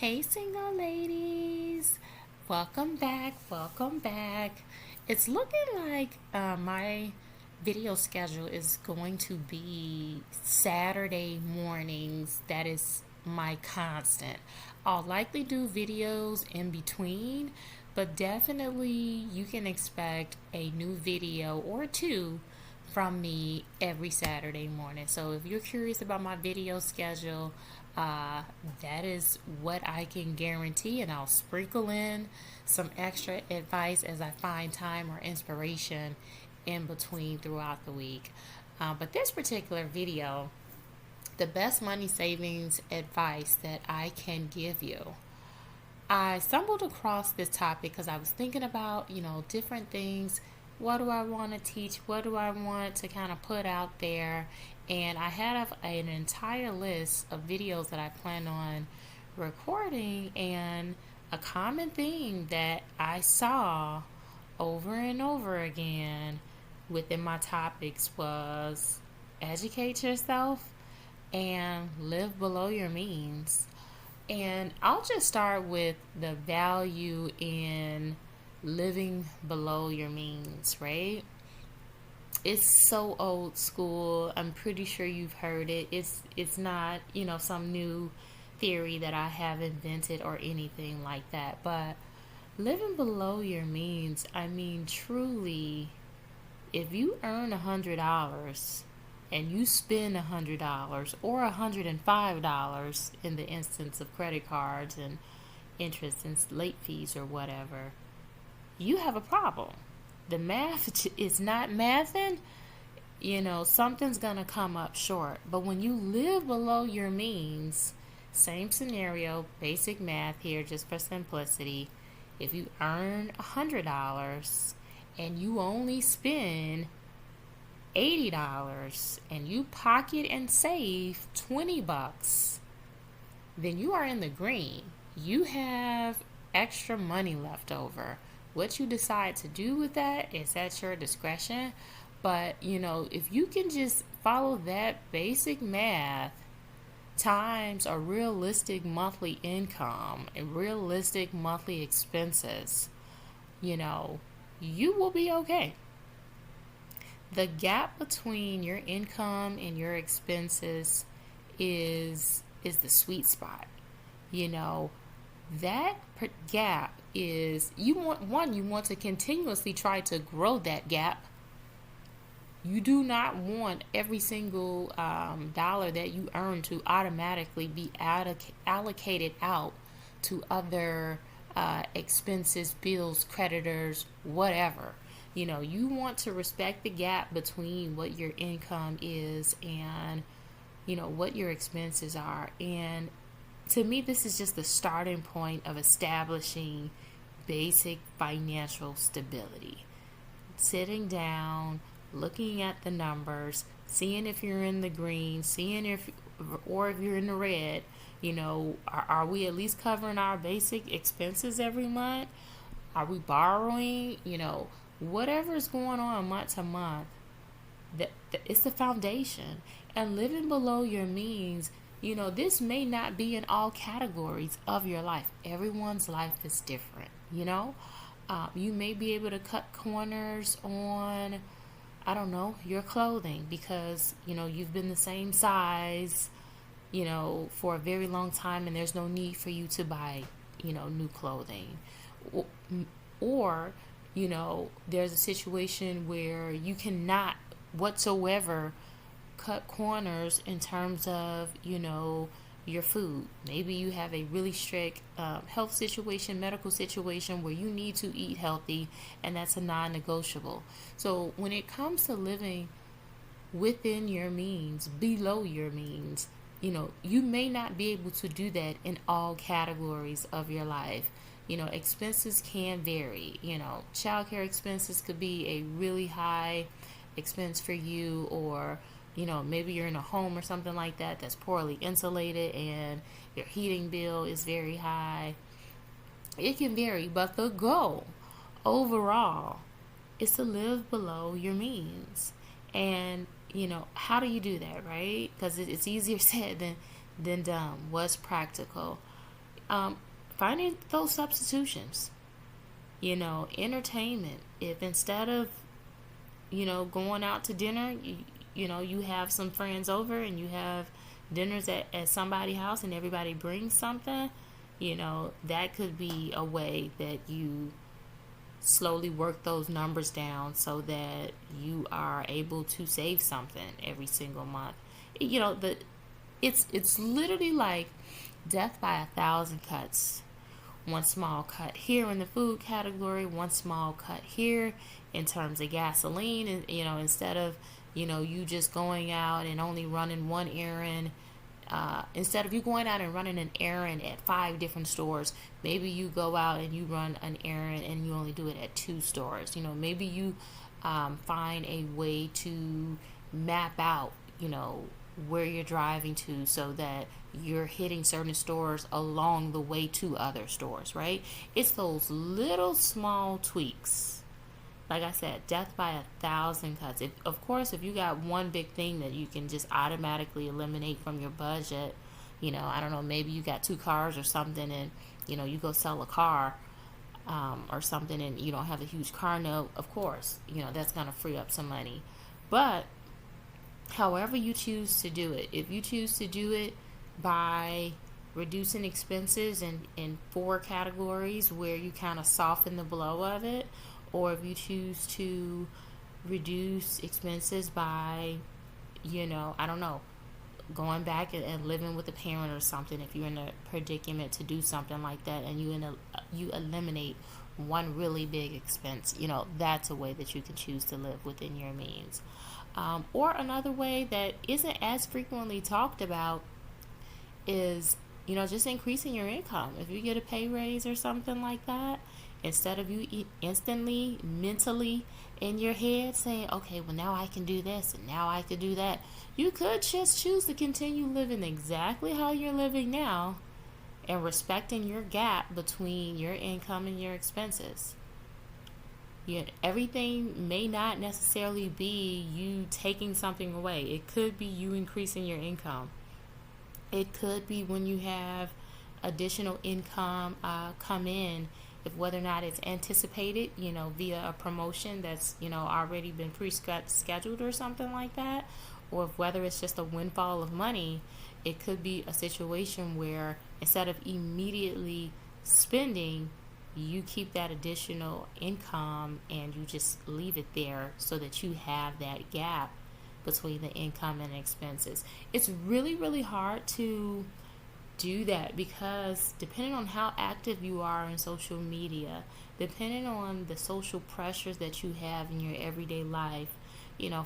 Hey, single ladies, welcome back. Welcome back. It's looking like my video schedule is going to be Saturday mornings. That is my constant. I'll likely do videos in between, but definitely you can expect a new video or two from me every Saturday morning. So if you're curious about my video schedule, uh, that is what I can guarantee, and I'll sprinkle in some extra advice as I find time or inspiration in between throughout the week. But this particular video, the best money savings advice that I can give you. I stumbled across this topic because I was thinking about, different things. What do I want to teach? What do I want to kind of put out there? And I had an entire list of videos that I plan on recording. And a common thing that I saw over and over again within my topics was educate yourself and live below your means. And I'll just start with the value in living below your means, right? It's so old school. I'm pretty sure you've heard it. It's not, some new theory that I have invented or anything like that. But living below your means, I mean truly, if you earn $100 and you spend $100 or $105 in the instance of credit cards and interest and late fees or whatever, you have a problem. The math is not mathing. Something's gonna come up short. But when you live below your means, same scenario, basic math here just for simplicity. If you earn $100 and you only spend $80 and you pocket and save $20, then you are in the green. You have extra money left over. What you decide to do with that is at your discretion. But, if you can just follow that basic math times a realistic monthly income and realistic monthly expenses, you will be okay. The gap between your income and your expenses is the sweet spot. You know, that gap is you want to continuously try to grow that gap. You do not want every single dollar that you earn to automatically be allocated out to other expenses, bills, creditors, whatever. You want to respect the gap between what your income is and, what your expenses are. And to me, this is just the starting point of establishing basic financial stability. Sitting down, looking at the numbers, seeing if you're in the green, seeing if you're in the red. Are we at least covering our basic expenses every month? Are we borrowing? Whatever is going on month to month, it's the foundation. And living below your means, this may not be in all categories of your life. Everyone's life is different. You may be able to cut corners on, I don't know, your clothing because, you've been the same size, for a very long time and there's no need for you to buy, new clothing. Or, there's a situation where you cannot whatsoever cut corners in terms of, your food. Maybe you have a really strict health situation, medical situation where you need to eat healthy, and that's a non-negotiable. So when it comes to living within your means, below your means, you may not be able to do that in all categories of your life. Expenses can vary. Childcare expenses could be a really high expense for you, or maybe you're in a home or something like that that's poorly insulated and your heating bill is very high. It can vary, but the goal overall is to live below your means. And, how do you do that, right? Because it's easier said than done. What's practical? Um, Finding those substitutions, entertainment. If instead of, going out to dinner, you have some friends over and you have dinners at somebody's house and everybody brings something, that could be a way that you slowly work those numbers down so that you are able to save something every single month. The it's literally like death by a thousand cuts. One small cut here in the food category, one small cut here in terms of gasoline, and instead of you just going out and only running one errand, instead of you going out and running an errand at 5 different stores, maybe you go out and you run an errand and you only do it at 2 stores. Maybe you find a way to map out, where you're driving to so that you're hitting certain stores along the way to other stores, right? It's those little small tweaks. Like I said, death by a thousand cuts. Of course, if you got one big thing that you can just automatically eliminate from your budget, I don't know, maybe you got 2 cars or something, and you go sell a car, or something, and you don't have a huge car note. Of course, that's gonna free up some money. But however you choose to do it, if you choose to do it by reducing expenses in 4 categories where you kind of soften the blow of it, or if you choose to reduce expenses by, I don't know, going back and living with a parent or something, if you're in a predicament to do something like that, and you eliminate one really big expense, that's a way that you can choose to live within your means. Or another way that isn't as frequently talked about is, just increasing your income. If you get a pay raise or something like that, instead of you instantly, mentally in your head saying, okay, well, now I can do this and now I could do that, you could just choose to continue living exactly how you're living now and respecting your gap between your income and your expenses. Everything may not necessarily be you taking something away. It could be you increasing your income. It could be when you have additional income come in, if whether or not it's anticipated, via a promotion that's, already been pre-scheduled or something like that, or if whether it's just a windfall of money. It could be a situation where instead of immediately spending, you keep that additional income and you just leave it there so that you have that gap between the income and expenses. It's really, really hard to do that because depending on how active you are in social media, depending on the social pressures that you have in your everyday life,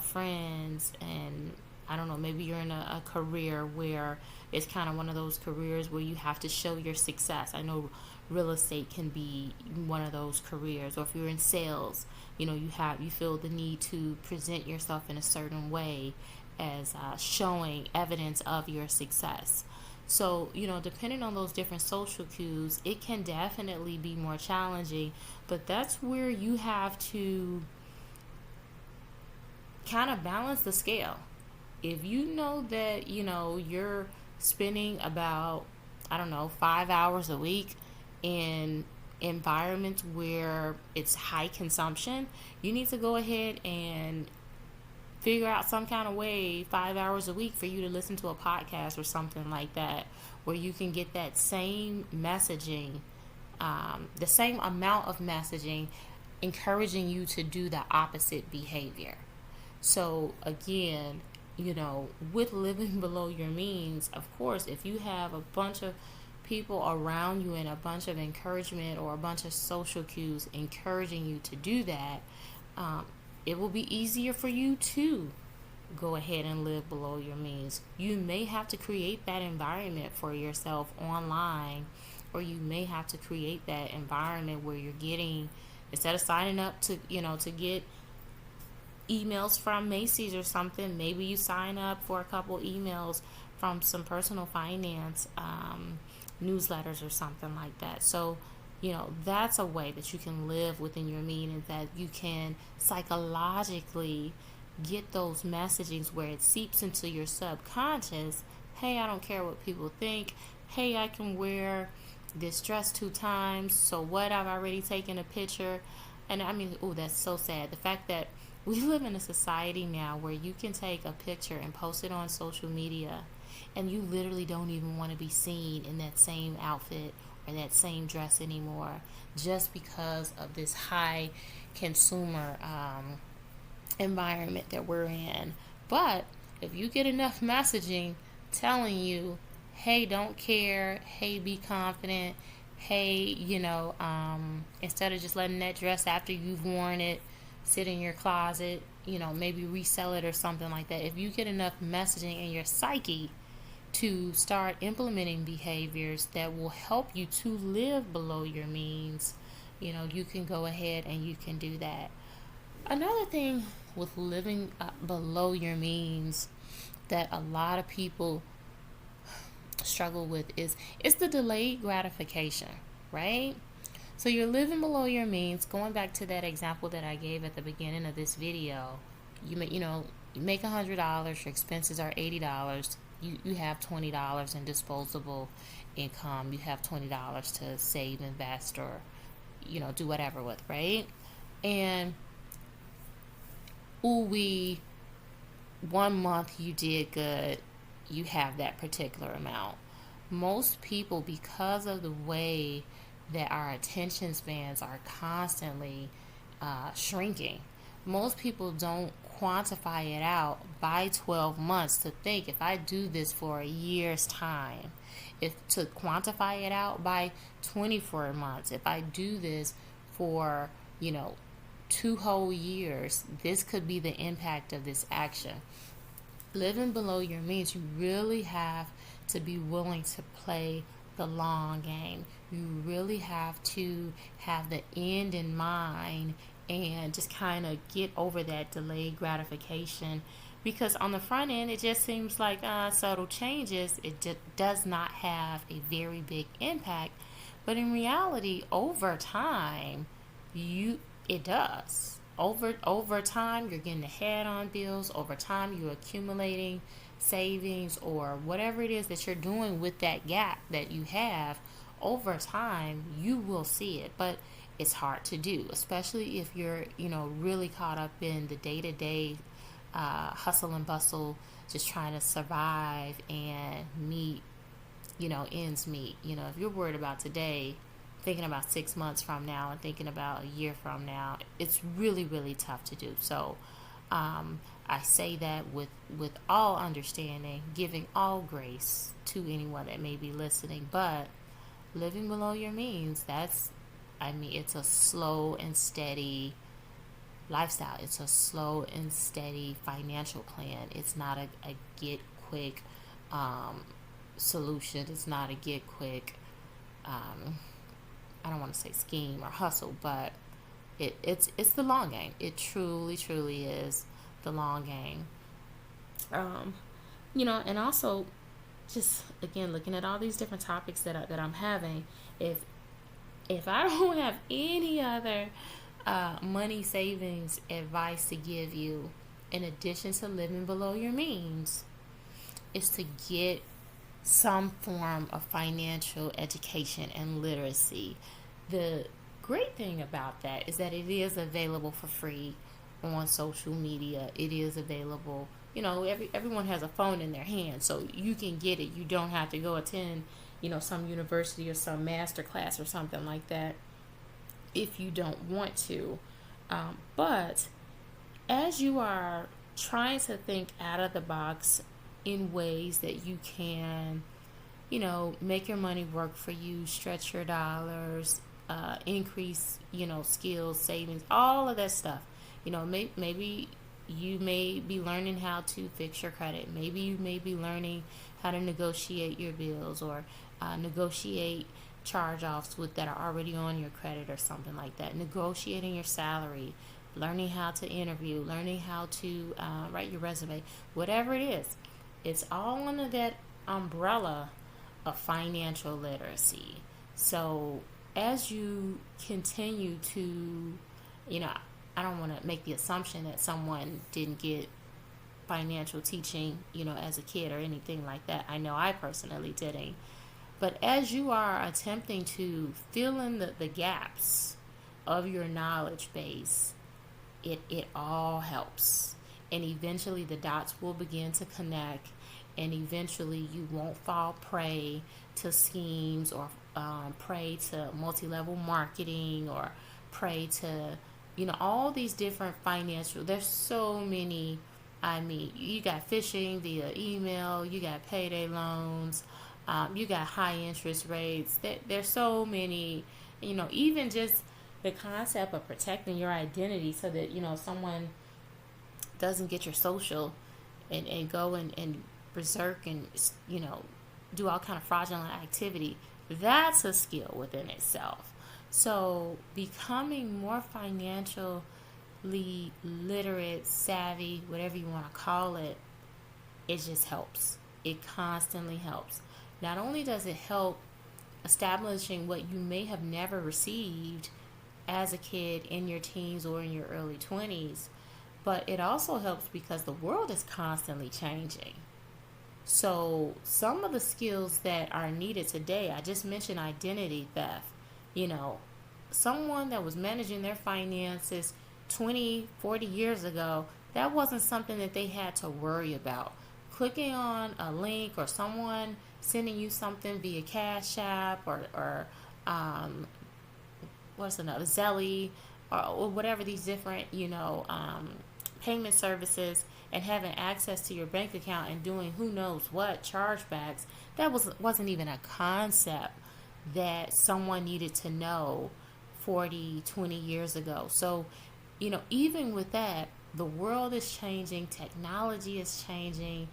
friends, and I don't know, maybe you're in a career where it's kind of one of those careers where you have to show your success. I know real estate can be one of those careers, or if you're in sales, you feel the need to present yourself in a certain way as showing evidence of your success. So, depending on those different social cues, it can definitely be more challenging, but that's where you have to kind of balance the scale. If you know that, you're spending about, I don't know, 5 hours a week in environments where it's high consumption, you need to go ahead and figure out some kind of way 5 hours a week for you to listen to a podcast or something like that, where you can get that same messaging, the same amount of messaging encouraging you to do the opposite behavior. So again, with living below your means, of course, if you have a bunch of people around you and a bunch of encouragement or a bunch of social cues encouraging you to do that, it will be easier for you to go ahead and live below your means. You may have to create that environment for yourself online, or you may have to create that environment where you're getting, instead of signing up to, to get emails from Macy's or something, maybe you sign up for a couple emails from some personal finance newsletters or something like that. So, that's a way that you can live within your means, that you can psychologically get those messagings where it seeps into your subconscious. Hey, I don't care what people think. Hey, I can wear this dress 2 times. So what? I've already taken a picture. And I mean, oh, that's so sad. The fact that we live in a society now where you can take a picture and post it on social media and you literally don't even want to be seen in that same outfit or that same dress anymore just because of this high consumer environment that we're in. But if you get enough messaging telling you, hey, don't care, hey, be confident, hey, instead of just letting that dress after you've worn it sit in your closet, maybe resell it or something like that. If you get enough messaging in your psyche to start implementing behaviors that will help you to live below your means, you can go ahead and you can do that. Another thing with living below your means that a lot of people struggle with is it's the delayed gratification, right? So you're living below your means. Going back to that example that I gave at the beginning of this video, you make $100, your expenses are $80. You have $20 in disposable income. You have $20 to save, invest, or do whatever with, right? And we 1 month you did good, you have that particular amount. Most people, because of the way that our attention spans are constantly shrinking, most people don't quantify it out by 12 months to think, if I do this for a year's time, if to quantify it out by 24 months, if I do this for 2 whole years, this could be the impact of this action. Living below your means, you really have to be willing to play the long game. You really have to have the end in mind and just kind of get over that delayed gratification, because on the front end it just seems like subtle changes. It does not have a very big impact, but in reality, over time, it does. Over time, you're getting ahead on bills. Over time, you're accumulating savings or whatever it is that you're doing with that gap that you have. Over time, you will see it, but it's hard to do, especially if you're, really caught up in the day-to-day hustle and bustle, just trying to survive and meet, ends meet. If you're worried about today, thinking about 6 months from now and thinking about a year from now, it's really, really tough to do. So I say that with all understanding, giving all grace to anyone that may be listening. But living below your means, it's a slow and steady lifestyle. It's a slow and steady financial plan. It's not a get quick solution. It's not a get quick I don't want to say scheme or hustle, but it's the long game. It truly, truly is the long game. And also, just again looking at all these different topics that I'm having, if I don't have any other money savings advice to give you, in addition to living below your means, is to get some form of financial education and literacy. The great thing about that is that it is available for free on social media. It is available. Everyone has a phone in their hand, so you can get it. You don't have to go attend, some university or some master class or something like that if you don't want to. But as you are trying to think out of the box in ways that you can, make your money work for you, stretch your dollars, increase, skills, savings, all of that stuff. Maybe you may be learning how to fix your credit. Maybe you may be learning how to negotiate your bills or negotiate charge-offs that are already on your credit or something like that. Negotiating your salary, learning how to interview, learning how to write your resume, whatever it is. It's all under that umbrella of financial literacy. So as you continue to, I don't want to make the assumption that someone didn't get financial teaching, as a kid or anything like that. I know I personally didn't. But as you are attempting to fill in the gaps of your knowledge base, it all helps. And eventually the dots will begin to connect, and eventually you won't fall prey to schemes or prey to multi-level marketing or prey to all these different financial, there's so many. I mean, you got phishing via email, you got payday loans, you got high interest rates. There's so many, even just the concept of protecting your identity so that, someone doesn't get your social and go and berserk and, do all kind of fraudulent activity. That's a skill within itself. So becoming more financially literate, savvy, whatever you want to call it, it just helps. It constantly helps. Not only does it help establishing what you may have never received as a kid in your teens or in your early 20s, but it also helps because the world is constantly changing. So, some of the skills that are needed today, I just mentioned identity theft. You know, someone that was managing their finances 20, 40 years ago, that wasn't something that they had to worry about. Clicking on a link or someone sending you something via Cash App or what's another, Zelly, or whatever these different, payment services, and having access to your bank account and doing who knows what chargebacks, that wasn't even a concept that someone needed to know 40, 20 years ago. So, even with that, the world is changing, technology is changing,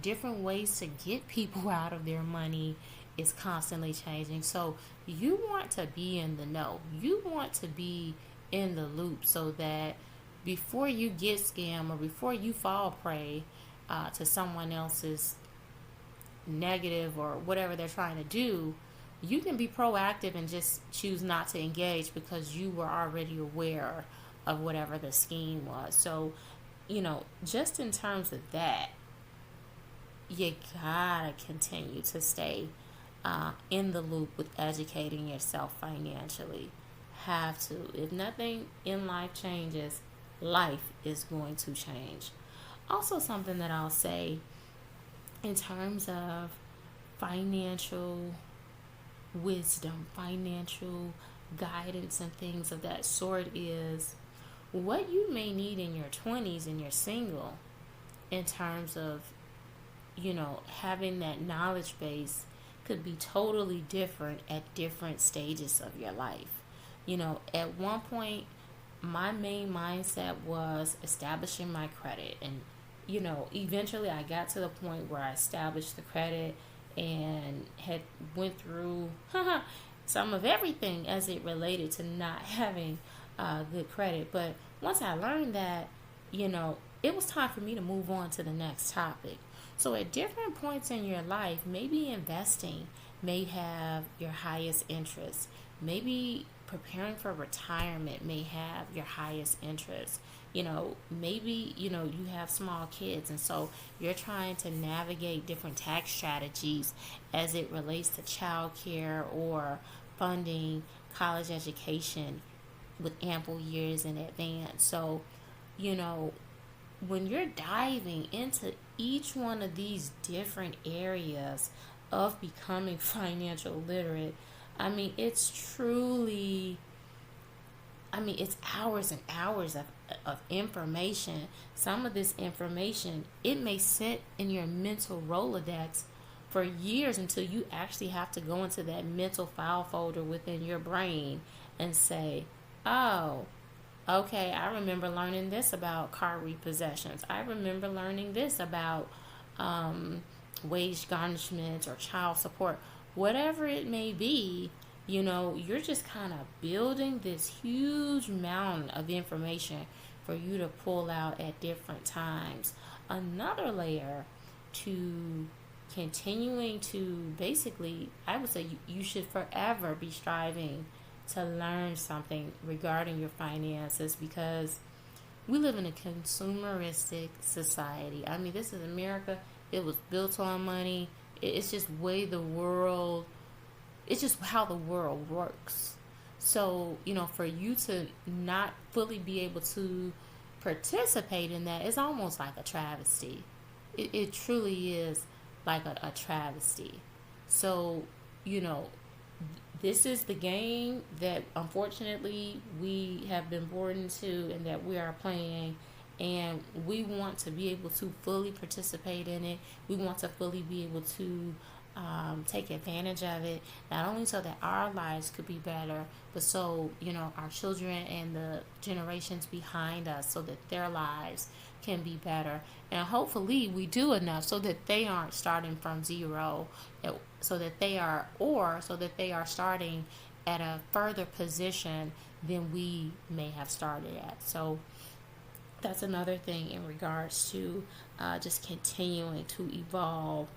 different ways to get people out of their money is constantly changing. So you want to be in the know. You want to be in the loop so that before you get scammed or before you fall prey to someone else's negative or whatever they're trying to do, you can be proactive and just choose not to engage because you were already aware of whatever the scheme was. So, just in terms of that, you gotta continue to stay in the loop with educating yourself financially. Have to. If nothing in life changes, life is going to change. Also, something that I'll say in terms of financial wisdom, financial guidance, and things of that sort is what you may need in your 20s and you're single in terms of, having that knowledge base could be totally different at different stages of your life. At one point, my main mindset was establishing my credit. And, eventually I got to the point where I established the credit and had went through some of everything as it related to not having good credit. But once I learned that, it was time for me to move on to the next topic. So at different points in your life, maybe investing may have your highest interest. Maybe preparing for retirement may have your highest interest. Maybe, you have small kids, and so you're trying to navigate different tax strategies as it relates to childcare or funding college education with ample years in advance. So, you know, when you're diving into each one of these different areas of becoming financial literate, it's truly, it's hours and hours of information. Some of this information, it may sit in your mental Rolodex for years until you actually have to go into that mental file folder within your brain and say, oh, okay, I remember learning this about car repossessions. I remember learning this about wage garnishments or child support. Whatever it may be, you're just kind of building this huge mountain of information for you to pull out at different times. Another layer to continuing to basically, I would say you should forever be striving to learn something regarding your finances, because we live in a consumeristic society. This is America. It was built on money. It's just way the world, it's just how the world works. So, for you to not fully be able to participate in that is almost like a travesty. It truly is like a travesty. So, you know, this is the game that unfortunately we have been born into and that we are playing, and we want to be able to fully participate in it. We want to fully be able to take advantage of it, not only so that our lives could be better, but so our children and the generations behind us, so that their lives can be better. And hopefully we do enough so that they aren't starting from zero, so that they are starting at a further position than we may have started at. So that's another thing in regards to just continuing to evolve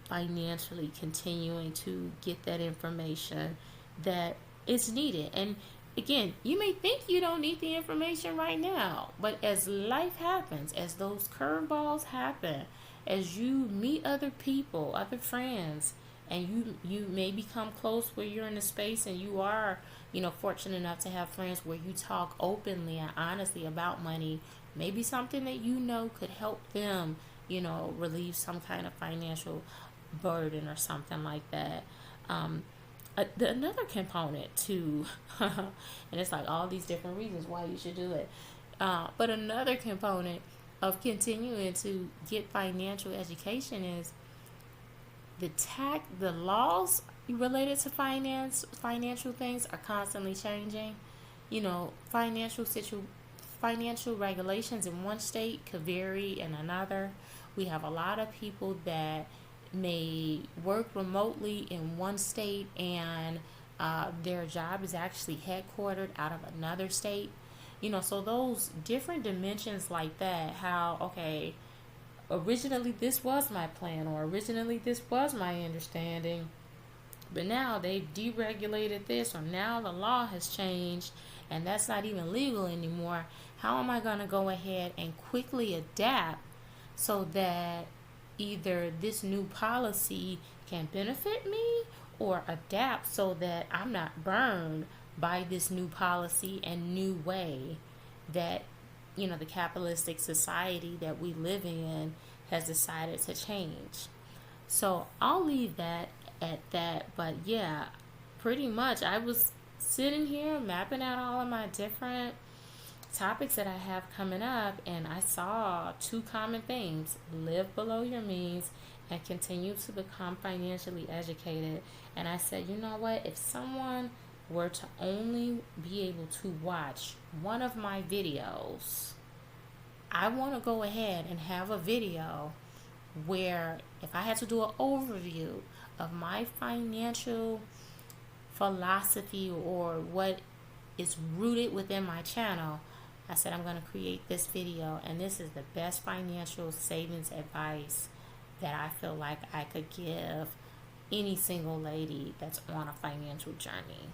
financially, continuing to get that information that is needed. And again, you may think you don't need the information right now, but as life happens, as those curveballs happen, as you meet other people, other friends, and you may become close where you're in a space and you are, fortunate enough to have friends where you talk openly and honestly about money, maybe something that could help them, relieve some kind of financial burden or something like that. Another component to, and it's like all these different reasons why you should do it. But another component of continuing to get financial education is the laws related to financial things are constantly changing. Financial regulations in one state could vary in another. We have a lot of people that may work remotely in one state, and their job is actually headquartered out of another state. So those different dimensions like that, how, okay, originally this was my plan, or originally this was my understanding, but now they've deregulated this, or now the law has changed and that's not even legal anymore. How am I going to go ahead and quickly adapt so that either this new policy can benefit me, or adapt so that I'm not burned by this new policy and new way that the capitalistic society that we live in has decided to change. So I'll leave that at that. But yeah, pretty much I was sitting here mapping out all of my different topics that I have coming up, and I saw two common themes: live below your means and continue to become financially educated. And I said, you know what? If someone were to only be able to watch one of my videos, I want to go ahead and have a video where, if I had to do an overview of my financial philosophy or what is rooted within my channel, I said I'm going to create this video, and this is the best financial savings advice that I feel like I could give any single lady that's on a financial journey.